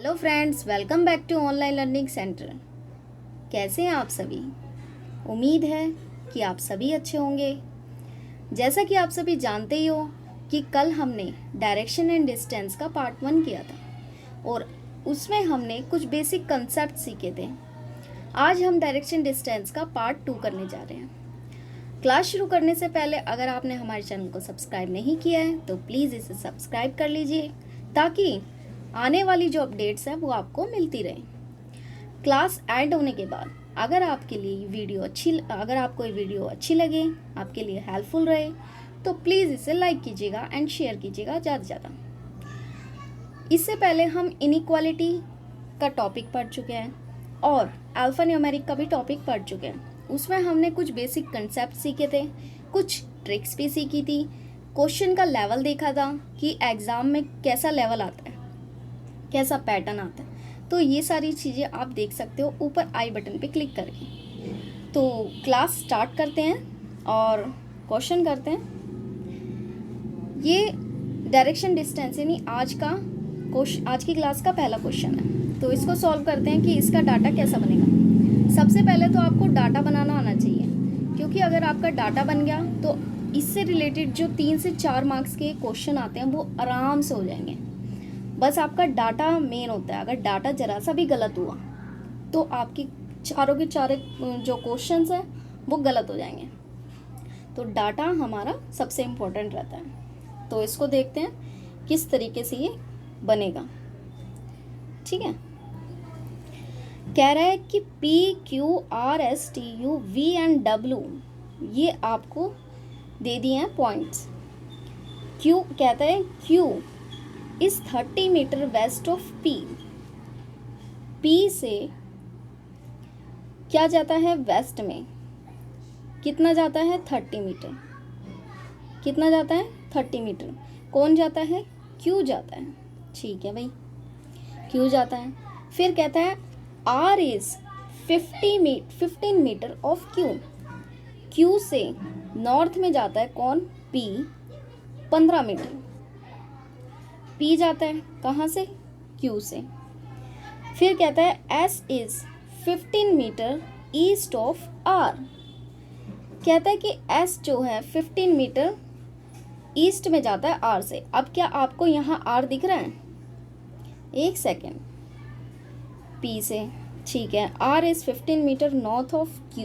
Hello friends, welcome back to online learning centre. कैसे हैं आप सभी? उम्मीद है कि आप सभी अच्छे होंगे। जैसा कि आप सभी जानते ही हो कि कल हमने डायरेक्शन एंड डिस्टेंस का पार्ट 1 किया था और उसमें हमने कुछ बेसिक कंसेप्ट सीखे थे। आज हम डायरेक्शन डिस्टेंस का पार्ट 2 करने जा रहे हैं। क्लास शुरू करने से पहले अगर आपने हमारे चैनल को सब्सक्राइब नहीं किया है तो प्लीज़ इसे सब्सक्राइब कर लीजिए ताकि आने वाली जो अपडेट्स हैं वो आपको मिलती रहे। क्लास ऐड होने के बाद अगर आपको ये वीडियो अच्छी लगे, आपके लिए हेल्पफुल रहे, तो प्लीज़ इसे लाइक कीजिएगा एंड शेयर कीजिएगा ज़्यादा से ज़्यादा। इससे पहले हम इनइक्वालिटी का टॉपिक पढ़ चुके हैं और अल्फा न्यूमेरिक का भी टॉपिक पढ़ चुके हैं। उसमें हमने कुछ बेसिक कंसेप्ट सीखे थे, कुछ ट्रिक्स भी सीखी थी, क्वेश्चन का लेवल देखा था कि एग्ज़ाम में कैसा लेवल आता है, कैसा पैटर्न आता है। तो ये सारी चीज़ें आप देख सकते हो ऊपर आई बटन पे क्लिक करके। तो क्लास स्टार्ट करते हैं और क्वेश्चन करते हैं। ये डायरेक्शन डिस्टेंस यानी आज की क्लास का पहला क्वेश्चन है। तो इसको सॉल्व करते हैं कि इसका डाटा कैसा बनेगा। सबसे पहले तो आपको डाटा बनाना आना चाहिए, क्योंकि अगर आपका डाटा बन गया तो इससे रिलेटेड जो 3 से 4 मार्क्स के क्वेश्चन आते हैं वो आराम से हो जाएंगे। बस आपका डाटा मेन होता है। अगर डाटा जरा सा भी गलत हुआ तो आपकी चारों के चारे जो क्वेश्चंस हैं वो गलत हो जाएंगे। तो डाटा हमारा सबसे इम्पोर्टेंट रहता है। तो इसको देखते हैं किस तरीके से ये बनेगा। ठीक है, कह रहा है कि PQRSTU V एंड W ये आपको दे दिए हैं पॉइंट्स। Q कहता है Q is 30 metre west of P। P से क्या जाता है वेस्ट में, कितना जाता है 30 मीटर। कितना जाता है 30 मीटर। कौन जाता है? Q जाता है। ठीक है भाई, Q जाता है। फिर कहता है R is 15 metre of Q। Q से नॉर्थ में जाता है कौन? P 15 metre. P जाता है कहाँ से? Q से। फिर कहता है S is 15 metre east of R। कहता है कि S जो है 15 मीटर ईस्ट में जाता है R से। अब क्या आपको यहाँ R दिख रहा है? एक सेकेंड। P से, ठीक है। R is 15 metre north of Q।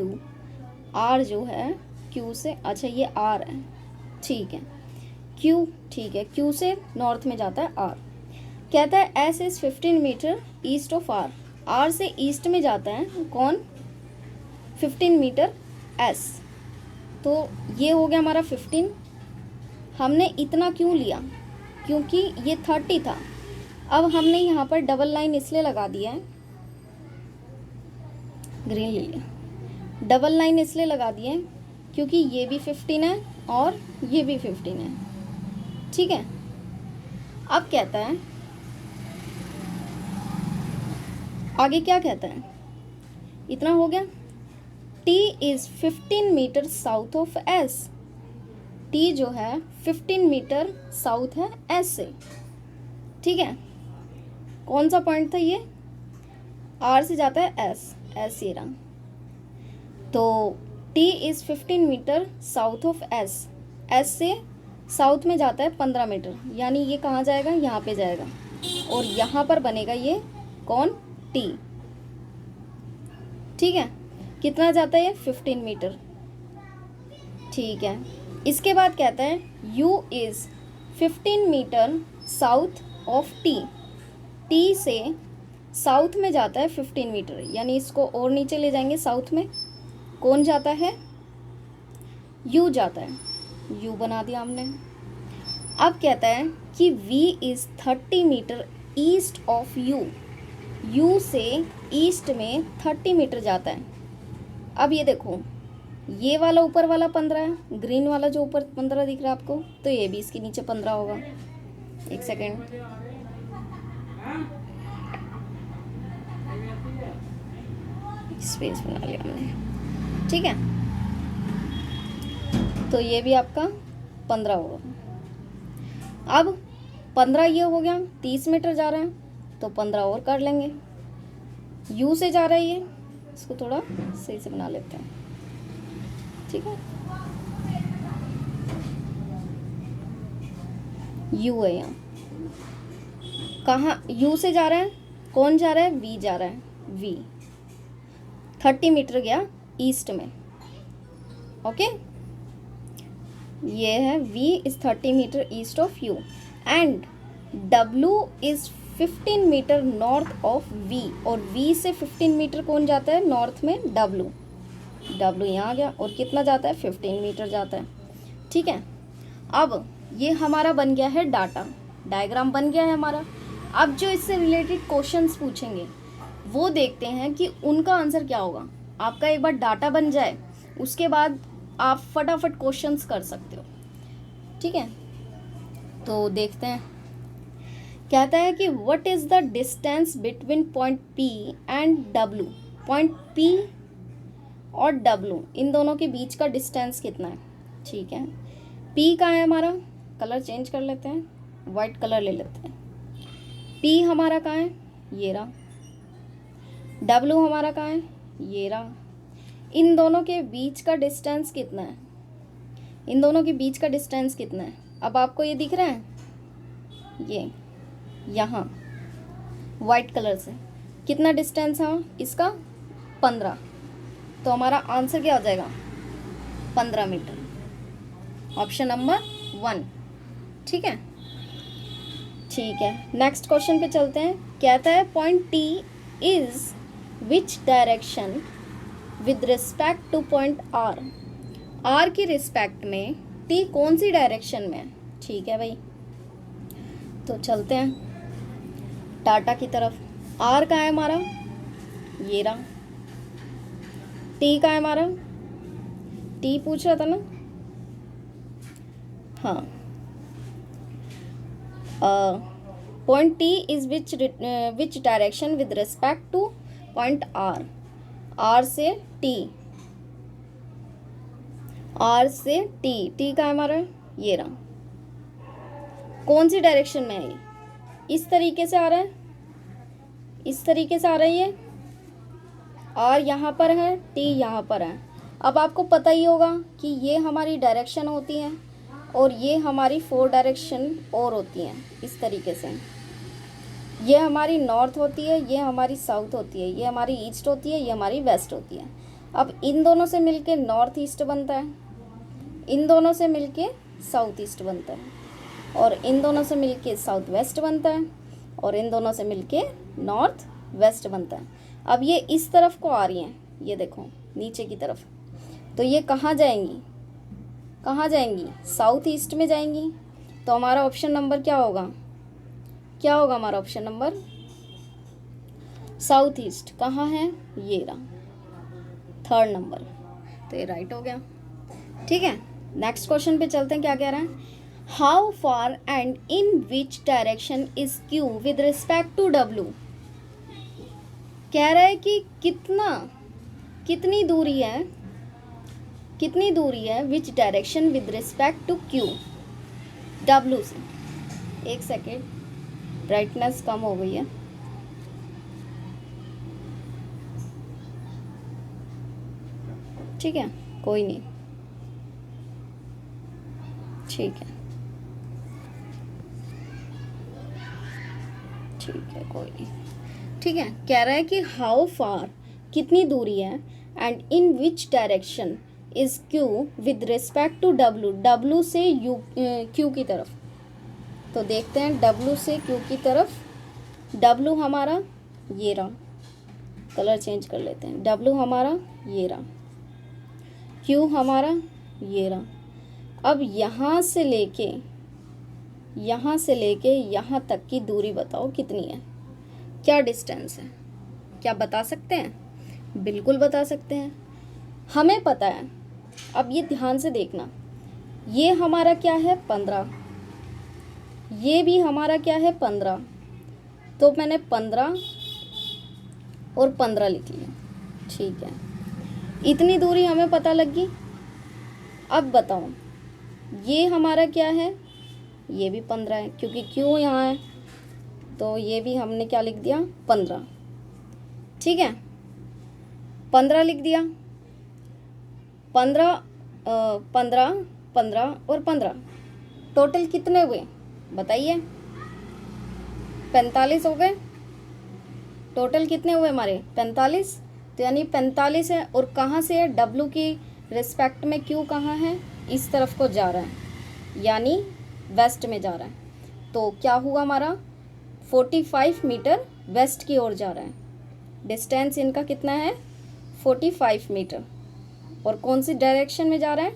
R जो है Q से, अच्छा ये R है, ठीक है। Q, ठीक है, Q से नॉर्थ में जाता है R। कहता है S is 15 metre east of R। R से ईस्ट में जाता है कौन? 15 मीटर S। तो ये हो गया हमारा 15। हमने इतना क्यों लिया? क्योंकि ये 30 था। अब हमने यहाँ पर डबल लाइन इसलिए लगा दिया है, ग्रीन ले लिया। डबल लाइन इसलिए लगा दिए क्योंकि ये भी 15 है और ये भी 15 है। ठीक है। अब कहता है आगे, क्या कहता है? इतना हो गया। T is 15 metre south of S। T जो है 15 मीटर साउथ है S से। ठीक है, कौन सा पॉइंट था ये? R से जाता है S ये रहा। तो T is 15 metre south of S। S से साउथ में जाता है 15 मीटर, यानी ये कहाँ जाएगा? यहाँ पे जाएगा और यहाँ पर बनेगा ये कौन? T। ठीक है, कितना जाता है ये? 15 मीटर। ठीक है, इसके बाद कहता है U is 15 metre south of T। T से साउथ में जाता है 15 मीटर, यानी इसको और नीचे ले जाएंगे साउथ में। कौन जाता है? U जाता है। U बना दिया हमने। अब कहता है कि V is 30 metre east of U। U से ईस्ट में 30 मीटर जाता है। अब ये देखो, ये वाला ऊपर वाला 15 है, ग्रीन वाला जो ऊपर 15 दिख रहा है आपको, तो ये भी इसके नीचे 15 होगा। एक सेकेंड, स्पेस बना लिया हमने। ठीक है, तो ये भी आपका 15 होगा। अब 15 ये हो गया, 30 मीटर जा रहा है। तो 15 और कर लेंगे। यू से जा रहा है ये, इसको थोड़ा सही से बना लेते हैं, ठीक है। यू है यहाँ, कहाँ यू से जा रहा है, कौन जा रहा है, वी जा रहा है, वी 30 मीटर गया ईस्ट में, ओके। ये है V is 30 metre east of U and W is 15 metre north of V, और वी से 15 मीटर कौन जाता है नॉर्थ में, डब्ल्यू। डब्ल्यू यहाँ गया और कितना जाता है, 15 मीटर जाता है, ठीक है। अब ये हमारा बन गया है डाटा, डायग्राम बन गया है हमारा। अब जो इससे रिलेटेड क्वेश्चंस पूछेंगे वो देखते हैं कि उनका आंसर क्या होगा। आपका एक बार डाटा बन जाए उसके बाद आप फटाफट क्वेश्चंस कर सकते हो, ठीक है। तो देखते हैं, कहता है कि what is the distance between point P and W. Point P और डब्ल्यू इन दोनों के बीच का डिस्टेंस कितना है, ठीक है। पी कहाँ है हमारा, कलर चेंज कर लेते हैं, वाइट कलर ले लेते हैं। पी हमारा कहाँ है, ये रहा। डब्ल्यू हमारा कहाँ है, ये रहा। इन दोनों के बीच का डिस्टेंस कितना है, इन दोनों के बीच का डिस्टेंस कितना है। अब आपको ये दिख रहा है, ये यहाँ वाइट कलर से कितना डिस्टेंस है इसका, 15। तो हमारा आंसर क्या हो जाएगा, 15 मीटर, ऑप्शन नंबर 1, ठीक है। ठीक है, नेक्स्ट क्वेश्चन पे चलते हैं। कहता है point T is which direction with respect to point R. R की रिस्पेक्ट में टी कौन सी डायरेक्शन में है, ठीक है भाई। तो चलते हैं डाटा की तरफ। आर कहाँ है हमारा, ये रहा। टी कहाँ है हमारा, टी पूछ रहा था ना, हाँ। Point T is which direction with respect to point R. R से टी, आर से टी, टी का है हमारा, ये रहा। कौन सी डायरेक्शन में है ये, इस तरीके से आ रहा है, इस तरीके से आ रही है। आर यहाँ पर है, टी यहाँ पर है। अब आपको पता ही होगा कि ये हमारी डायरेक्शन होती है और ये हमारी 4 डायरेक्शन और होती हैं इस तरीके से। ये हमारी नॉर्थ होती है, ये हमारी साउथ होती है, ये हमारी ईस्ट होती है, ये हमारी वेस्ट होती है। अब इन दोनों से मिलके नॉर्थ ईस्ट बनता है, इन दोनों से मिलके साउथ ईस्ट बनता है, और इन दोनों से मिलके साउथ वेस्ट बनता है, और इन दोनों से मिलके नॉर्थ वेस्ट बनता है। अब ये इस तरफ को आ रही हैं, ये देखो नीचे की तरफ, तो ये कहाँ जाएंगी, कहाँ जाएंगी, साउथ ईस्ट में जाएंगी। तो हमारा ऑप्शन नंबर क्या होगा, क्या होगा हमारा ऑप्शन नंबर, साउथ ईस्ट। कहाँ है, ये रहा, 3rd नंबर। तो ये राइट हो गया, ठीक है। नेक्स्ट क्वेश्चन पे चलते हैं, क्या कह रहा है। How far and in which direction is Q with respect to W. कह रहा है कि कितना, कितनी दूरी है, कितनी दूरी है which direction with respect to Q, W से। एक सेकेंड, ब्राइटनेस कम हो गई है, ठीक है, कोई नहीं, ठीक है, ठीक है, कोई नहीं, ठीक है। कह रहा है कि हाउ फार, कितनी दूरी है, and in which direction is Q with respect to W, W से यू क्यू की तरफ। तो देखते हैं डब्ल्यू से क्यू की तरफ। डब्ल्यू हमारा ये रहा, कलर चेंज कर लेते हैं। डब्ल्यू हमारा ये रहा, क्यू हमारा ये रहा। अब यहाँ से लेके यहाँ तक की दूरी बताओ कितनी है, क्या डिस्टेंस है, क्या बता सकते हैं, बिल्कुल बता सकते हैं, हमें पता है। अब ये ध्यान से देखना, ये हमारा क्या है 15, ये भी हमारा क्या है 15। तो मैंने 15 और 15 लिख लिया, ठीक है। इतनी दूरी हमें पता लग गई। अब बताओ ये हमारा क्या है, ये भी 15 है क्योंकि क्यों यहाँ है, तो ये भी हमने क्या लिख दिया 15, ठीक है 15 लिख दिया। 15 15 15 और 15 टोटल कितने हुए बताइए? 45 हो गए। टोटल कितने हुए हमारे 45। तो यानी 45 है और कहाँ से है W की रिस्पेक्ट में Q कहाँ है? इस तरफ को जा रहा है यानी वेस्ट में जा रहा है। तो क्या हुआ हमारा 45 मीटर वेस्ट की ओर जा रहा है। डिस्टेंस इनका कितना है 45 मीटर। और कौन सी डायरेक्शन में जा रहा है?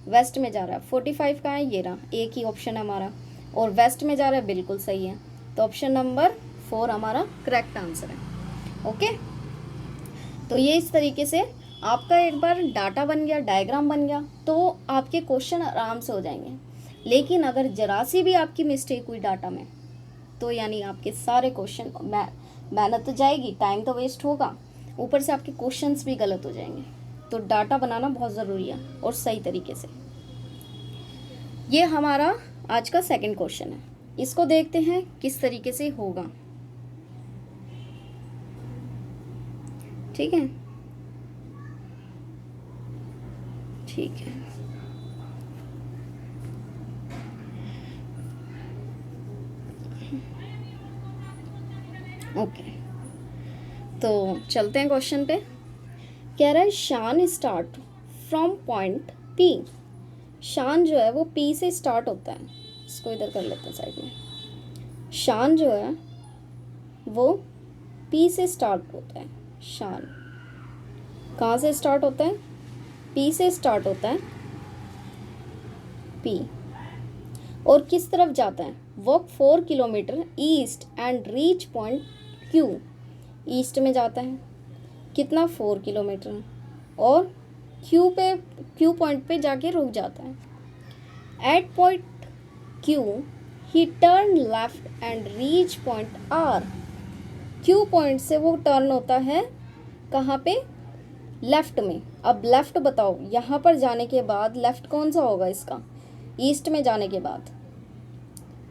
वेस्ट में जा रहा है। 45 कहाँ है? ये रहा, एक ही ऑप्शन है हमारा और वेस्ट में जा रहा है, बिल्कुल सही है। तो ऑप्शन नंबर 4 हमारा करेक्ट आंसर है। ओके, तो ये इस तरीके से आपका एक बार डाटा बन गया, डायग्राम बन गया, तो आपके क्वेश्चन आराम से हो जाएंगे। लेकिन अगर जरा सी भी आपकी मिस्टेक हुई डाटा में तो यानी आपके सारे क्वेश्चन मेहनत तो जाएगी, टाइम तो वेस्ट होगा, ऊपर से आपके क्वेश्चंस भी गलत हो जाएंगे। तो डाटा बनाना बहुत ज़रूरी है और सही तरीके से। ये हमारा आज का सेकंड क्वेश्चन है, इसको देखते हैं किस तरीके से होगा। ठीक है, ठीक है। ओके, तो चलते हैं क्वेश्चन पे। कह रहा है शान स्टार्ट फ्रॉम पॉइंट P। शान जो है वो P से स्टार्ट होता है। इसको इधर कर लेते हैं साइड में। शान जो है वो P से स्टार्ट होता है। शान कहाँ से स्टार्ट होता है? P से स्टार्ट होता है, P। और किस तरफ जाता है? Walk 4 kilometre east and reach point Q। East में जाता है, कितना 4 किलोमीटर, और Q पॉइंट पे जाके रुक जाता है। At point Q he turn left and reach point R। Q point से वो टर्न होता है कहाँ पे? लेफ्ट में। अब लेफ्ट बताओ, यहाँ पर जाने के बाद लेफ्ट कौन सा होगा इसका? ईस्ट में जाने के बाद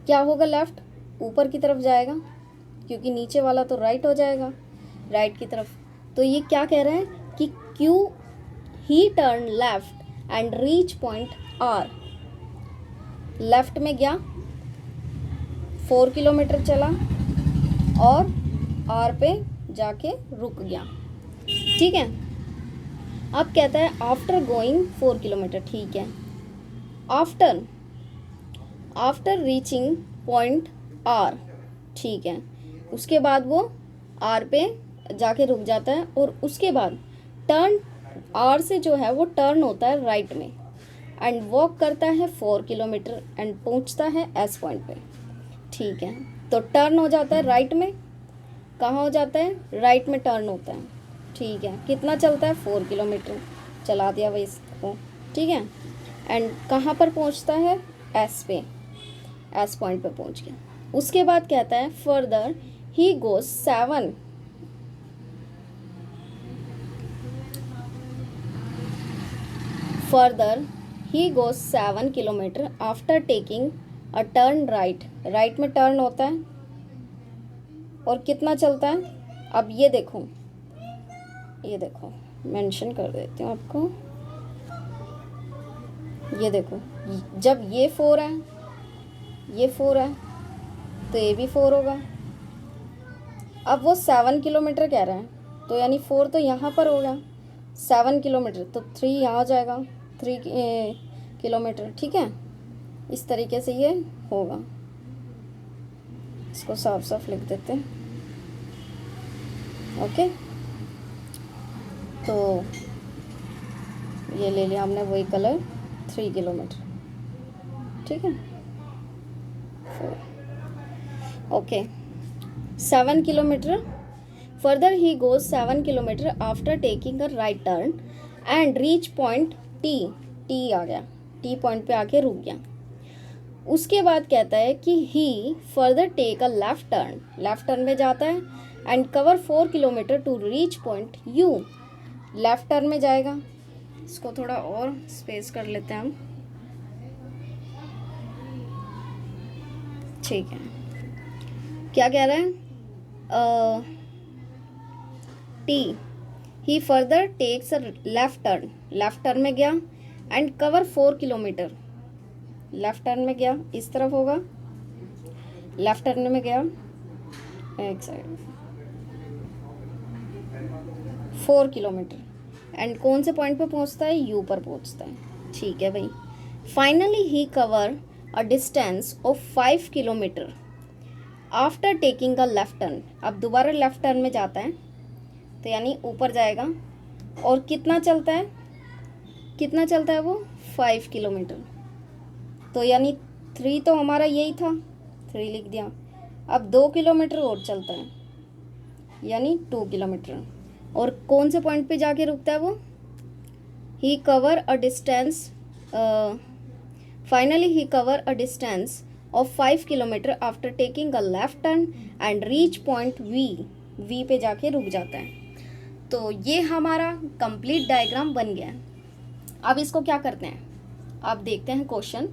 क्या होगा? लेफ्ट ऊपर की तरफ जाएगा, क्योंकि नीचे वाला तो राइट हो जाएगा, राइट की तरफ। तो ये क्या कह रहे हैं कि Q he turn left and reach point R। Left में गया, 4 किलोमीटर चला और R पे जाके रुक गया। ठीक है, अब कहता है आफ्टर गोइंग 4 किलोमीटर। ठीक है, आफ्टर रीचिंग पॉइंट R। ठीक है, उसके बाद वो R पे जाके रुक जाता है और उसके बाद टर्न R से जो है वो टर्न होता है राइट में एंड वॉक करता है 4 किलोमीटर एंड पहुंचता है S पॉइंट पे। ठीक है, तो टर्न हो जाता है राइट में। कहाँ हो जाता है? राइट में टर्न होता है। ठीक है, कितना चलता है? 4 किलोमीटर चला दिया भाई इसको। ठीक है, एंड कहाँ पर पहुंचता है? S पे, S पॉइंट पे पहुंच गया। उसके बाद कहता है further he goes 7 kilometre after taking a turn right. Right में टर्न होता है और कितना चलता है? अब ये देखो मेंशन कर देती हूँ आपको। ये देखो, जब ये 4 है, ये 4 है, तो ये भी 4 होगा। अब वो 7 किलोमीटर कह रहा है, तो यानी 4 तो यहाँ पर होगा, 7 किलोमीटर तो 3 यहाँ हो जाएगा, 3 किलोमीटर। ठीक है, इस तरीके से ये होगा। इसको साफ साफ लिख देते हैं। ओके, तो ये ले लिया हमने वही कलर, 3 किलोमीटर। ठीक है, 4। Okay, 7 kilometre. Further he goes 7 kilometre after taking a right turn and reach point T। T आ गया, T पॉइंट पे आके रुक गया। उसके बाद कहता है कि he further take a left turn. Left turn में जाता है and cover 4 kilometre to reach point U। Left turn में जाएगा। इसको थोड़ा और स्पेस कर लेते हैं हम। ठीक है, क्या कह रहा है? T, he further takes a left turn में गया and cover 4 kilometre. Left turn में गया, इस तरफ होगा, लेफ्ट टर्न में गया एक साइड 4 किलोमीटर एंड कौन से पॉइंट पे पहुंचता है? यू पर पहुंचता है। ठीक है भाई। Finally he cover a distance of 5 kilometer after taking a left turn. अब दोबारा लेफ्ट टर्न में जाता है, तो यानी ऊपर जाएगा। और कितना चलता है? कितना चलता है वो? 5 किलोमीटर। तो यानी 3 तो हमारा यही था, 3 लिख दिया। अब 2 किलोमीटर और चलता है, यानी 2 किलोमीटर। और कौन से पॉइंट पे जाके रुकता है वो? He cover a distance, finally he cover a distance of 5 kilometer after taking a left turn and reach point V पे जाके रुक जाता है। तो ये हमारा कंप्लीट डायग्राम बन गया है। अब इसको क्या करते हैं, आप देखते हैं क्वेश्चन।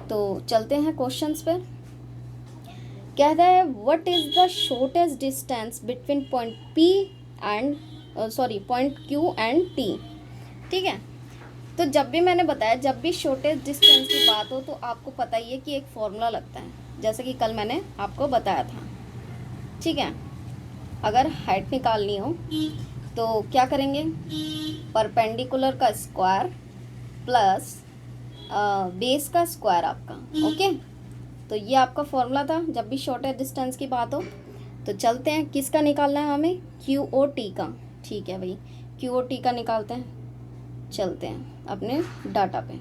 तो चलते हैं क्वेश्चंस पर। कहता है what is the shortest distance between point P and point Q and T. ठीक है। तो जब भी मैंने बताया, जब भी शॉर्टेस्ट डिस्टेंस की बात हो तो आपको पता ही है कि एक फॉर्मूला लगता है, जैसे कि कल मैंने आपको बताया था। ठीक है। अगर हाइट निकालनी हो तो क्या करेंगे? परपेंडिकुलर का स्क्वायर प्लस बेस का स्क्वायर आपका। ओके, तो ये आपका फॉर्मूला था जब भी शॉर्टेस्ट डिस्टेंस की बात हो। तो चलते हैं, किसका निकालना है हमें? क्यू ओ टी का। ठीक है भाई, क्यू ओ टी का निकालते हैं। चलते हैं अपने डाटा पे,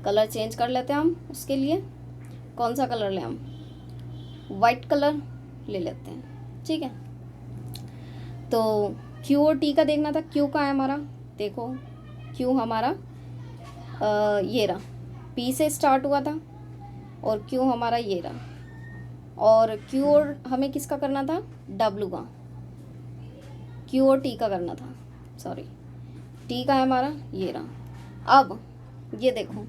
कलर चेंज कर लेते हैं हम उसके लिए। कौन सा कलर लें हम? वाइट कलर ले लेते हैं। ठीक है। तो क्यू और टी का देखना था। क्यू का है हमारा, देखो क्यू हमारा ये रहा, पी से स्टार्ट हुआ था, और क्यू हमारा ये रहा। और क्यू और हमें किसका करना था? डब्लू का। क्यू और टी का करना था, सॉरी, टी का है हमारा ये रहा। अब ये देखो,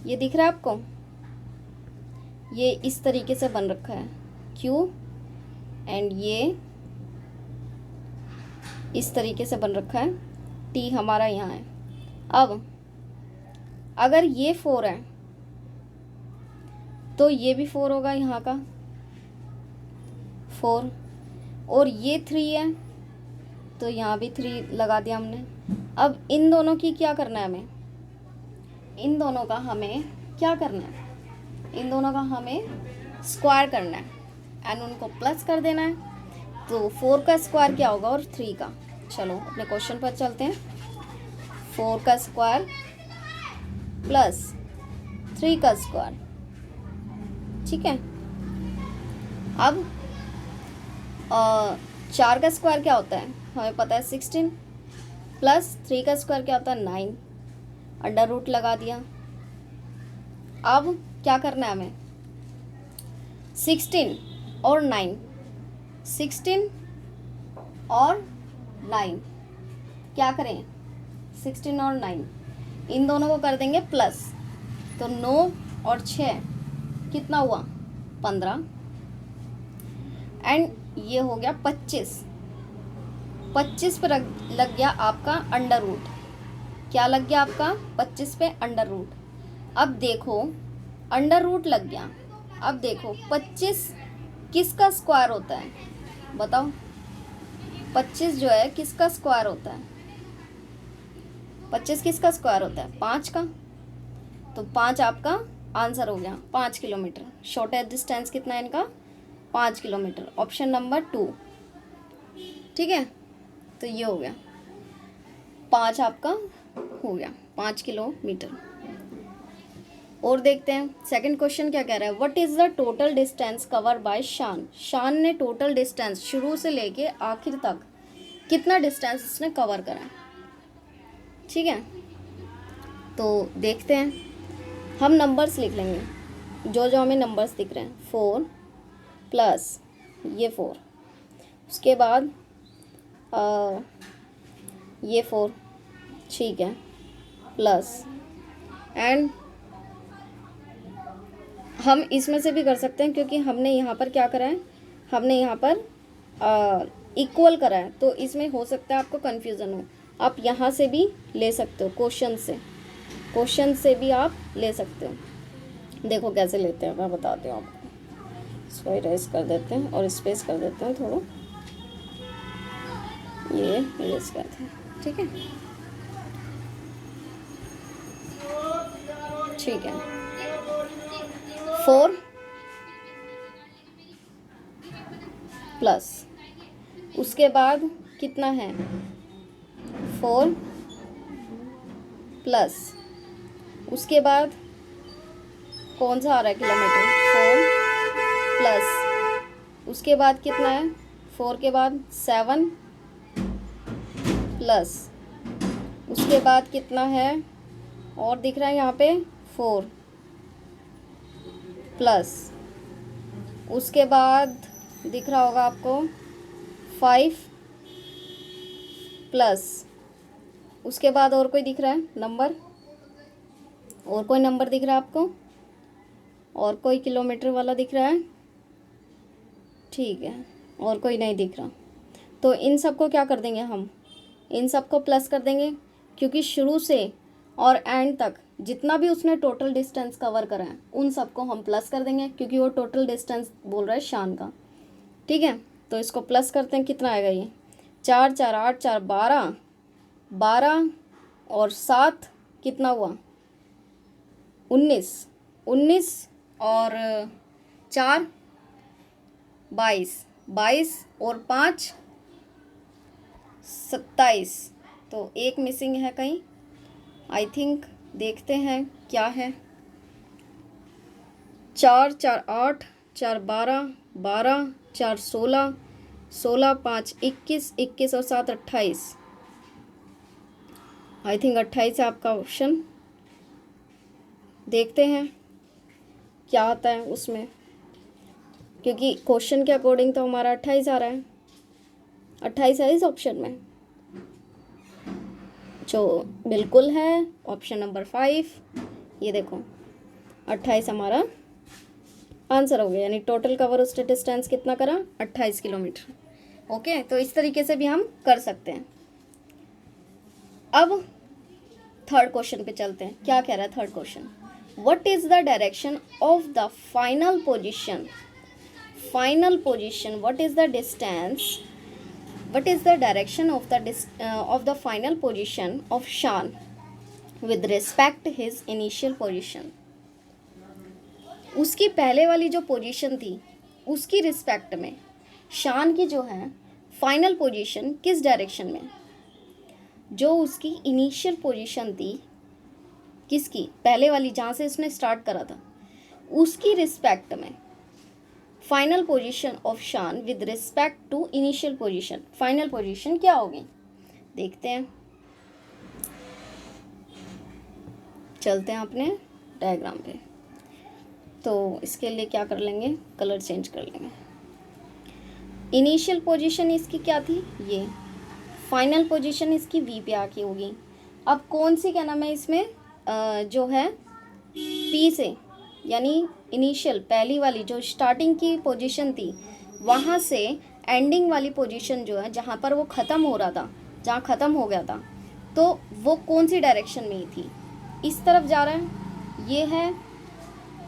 ये दिख रहा है आपको? ये इस तरीके से बन रखा है क्यू, एंड ये इस तरीके से बन रखा है। टी हमारा यहाँ है। अब अगर ये 4 है तो ये भी 4 होगा, यहाँ का 4, और ये 3 है तो यहाँ भी 3 लगा दिया हमने। अब इन दोनों की क्या करना है हमें? इन दोनों का हमें क्या करना है? इन दोनों का हमें स्क्वायर करना है एंड उनको प्लस कर देना है। तो 4 का स्क्वायर क्या होगा और 3 का? चलो अपने क्वेश्चन पर चलते हैं। 4 का स्क्वायर प्लस 3 का स्क्वायर। ठीक है। अब 4 का स्क्वायर क्या होता है? हमें पता है 16, प्लस 3 का स्क्वायर क्या होता है? 9, अंडर रूट लगा दिया। अब क्या करना है हमें? 16 और 9, 16 और 9 क्या करें? 16 और 9 इन दोनों को कर देंगे प्लस, तो 9 और 6 कितना हुआ? 15, एंड ये हो गया 25। 25 पे लग गया आपका अंडर रूट। क्या लग गया आपका? 25 पे अंडर रूट। अब देखो अंडर रूट लग गया। अब देखो 25 किसका स्क्वायर होता है? बताओ, 25 जो है किसका स्क्वायर होता है? 25 किसका स्क्वायर होता है? 5 का। तो 5 आपका आंसर हो गया, 5 किलोमीटर। शॉर्टेस्ट डिस्टेंस कितना है इनका? 5 किलोमीटर। Option number 2। ठीक है, तो ये हो गया 5 आपका हो गया, 5 किलोमीटर। और देखते हैं सेकंड क्वेश्चन क्या कह रहा है। What is the total distance cover by शान। शान ने टोटल डिस्टेंस शुरू से लेके आखिर तक कितना डिस्टेंस इसने कवर करा। ठीक है, तो देखते हैं। हम नंबर्स लिख लेंगे जो जो हमें नंबर्स दिख रहे हैं। 4 प्लस ये 4, उसके बाद ये 4, ठीक है, प्लस एंड हम इसमें से भी कर सकते हैं, क्योंकि हमने यहाँ पर क्या करा है, हमने यहाँ पर इक्वल करा है, तो इसमें हो सकता है आपको कन्फ्यूज़न हो। आप यहाँ से भी ले सकते हो, क्वेश्चन से भी आप ले सकते हो। देखो कैसे लेते हैं, मैं बताती हूँ आपको। इसको इरेज कर देते हैं और स्पेस कर देते हैं थोड़ा, ये इरेज करते हैं, ठीक है। ठीक है, 4 प्लस उसके बाद कितना है, 4 प्लस उसके बाद कौन सा आ रहा है किलोमीटर, 4 प्लस उसके बाद कितना है, 4 के बाद 7 प्लस उसके बाद कितना है, और दिख रहा है यहाँ पे 4 प्लस उसके बाद दिख रहा होगा आपको 5 प्लस उसके बाद और कोई दिख रहा है नंबर, और कोई नंबर दिख रहा है आपको, और कोई किलोमीटर वाला दिख रहा है, ठीक है, और कोई नहीं दिख रहा। तो इन सब को क्या कर देंगे हम, इन सब को प्लस कर देंगे, क्योंकि शुरू से और एंड तक जितना भी उसने टोटल डिस्टेंस कवर करा है उन सबको हम प्लस कर देंगे, क्योंकि वो टोटल डिस्टेंस बोल रहा है शान का, ठीक है। तो इसको प्लस करते हैं, कितना आएगा ये, 4 4 8 4 12 12 और 7 कितना हुआ, 19 19 और 4 22 22 और 5 27। तो एक मिसिंग है कहीं, आई थिंक, देखते हैं क्या है। 4 4 8 4 12 12 4 16 16 5 21 21 और 7 28। आई थिंक 28 है आपका ऑप्शन, देखते हैं क्या आता है उसमें, क्योंकि क्वेश्चन के अकॉर्डिंग तो हमारा 28 आ रहा है, 28 है इस ऑप्शन में, जो बिल्कुल है ऑप्शन नंबर 5। ये देखो 28 हमारा आंसर हो गया, यानी टोटल कवर उसने डिस्टेंस कितना करा, 28 किलोमीटर। ओके, तो इस तरीके से भी हम कर सकते हैं। अब थर्ड क्वेश्चन पे चलते हैं, क्या कह रहा है third question, what is the direction of the final position, final position, what is the distance, what is the direction of the final position of Shan with respect to his initial position। उसकी पहले वाली जो position थी उसकी respect में शान की जो है फाइनल पोजीशन किस डायरेक्शन में, जो उसकी इनिशियल पोजीशन थी किसकी, पहले वाली जहाँ से उसने स्टार्ट करा था उसकी रिस्पेक्ट में final position of Shaan with respect to initial position, final position क्या होगी देखते हैं। चलते हैं अपने डायग्राम पे, तो इसके लिए क्या कर लेंगे, कलर चेंज कर लेंगे। इनिशियल पोजीशन इसकी क्या थी, ये फाइनल पोजीशन इसकी वी पे आके होगी। अब कौन सी क्या नाम है इसमें जो है पी से, यानी इनिशियल पहली वाली जो स्टार्टिंग की पोजीशन थी वहाँ से एंडिंग वाली पोजीशन जो है जहाँ पर वो ख़त्म हो रहा था, जहाँ ख़त्म हो गया था, तो वो कौन सी डायरेक्शन में ही थी, इस तरफ जा रहा है, ये है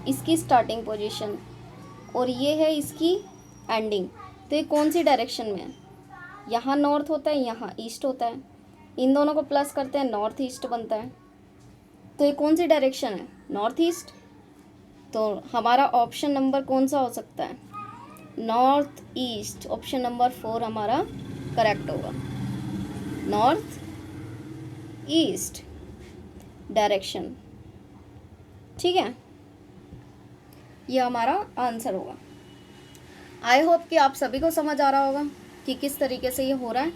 इसकी स्टार्टिंग पोजीशन और ये है इसकी एंडिंग, तो ये कौन सी डायरेक्शन में है, यहाँ नॉर्थ होता है, यहाँ ईस्ट होता है, इन दोनों को प्लस करते हैं नॉर्थ ईस्ट बनता है, तो ये कौन सी डायरेक्शन है, नॉर्थ ईस्ट। तो हमारा ऑप्शन नंबर कौन सा हो सकता है, नॉर्थ ईस्ट, ऑप्शन नंबर 4 हमारा करेक्ट होगा, नॉर्थ ईस्ट डायरेक्शन, ठीक है, ये हमारा आंसर होगा। आई होप कि आप सभी को समझ आ रहा होगा कि किस तरीके से ये हो रहा है,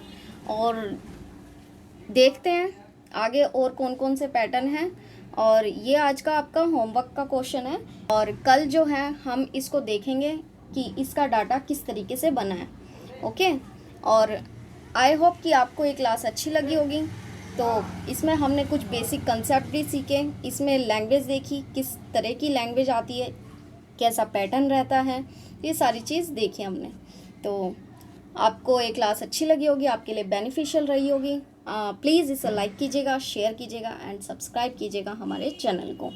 और देखते हैं आगे और कौन कौन से पैटर्न हैं। और ये आज का आपका होमवर्क का क्वेश्चन है, और कल जो है हम इसको देखेंगे कि इसका डाटा किस तरीके से बना है। ओके, और आई होप कि आपको ये क्लास अच्छी लगी होगी। तो इसमें हमने कुछ बेसिक कंसेप्ट भी सीखे, इसमें लैंग्वेज देखी, किस तरह की लैंग्वेज आती है, कैसा पैटर्न रहता है, ये सारी चीज़ देखी हमने। तो आपको ये क्लास अच्छी लगी होगी, आपके लिए बेनिफिशियल रही होगी। प्लीज़ इसे लाइक कीजिएगा, शेयर कीजिएगा एंड सब्सक्राइब कीजिएगा हमारे चैनल को।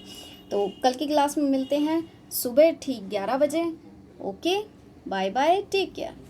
तो कल की क्लास में मिलते हैं सुबह ठीक 11 बजे। Okay, bye bye, take care.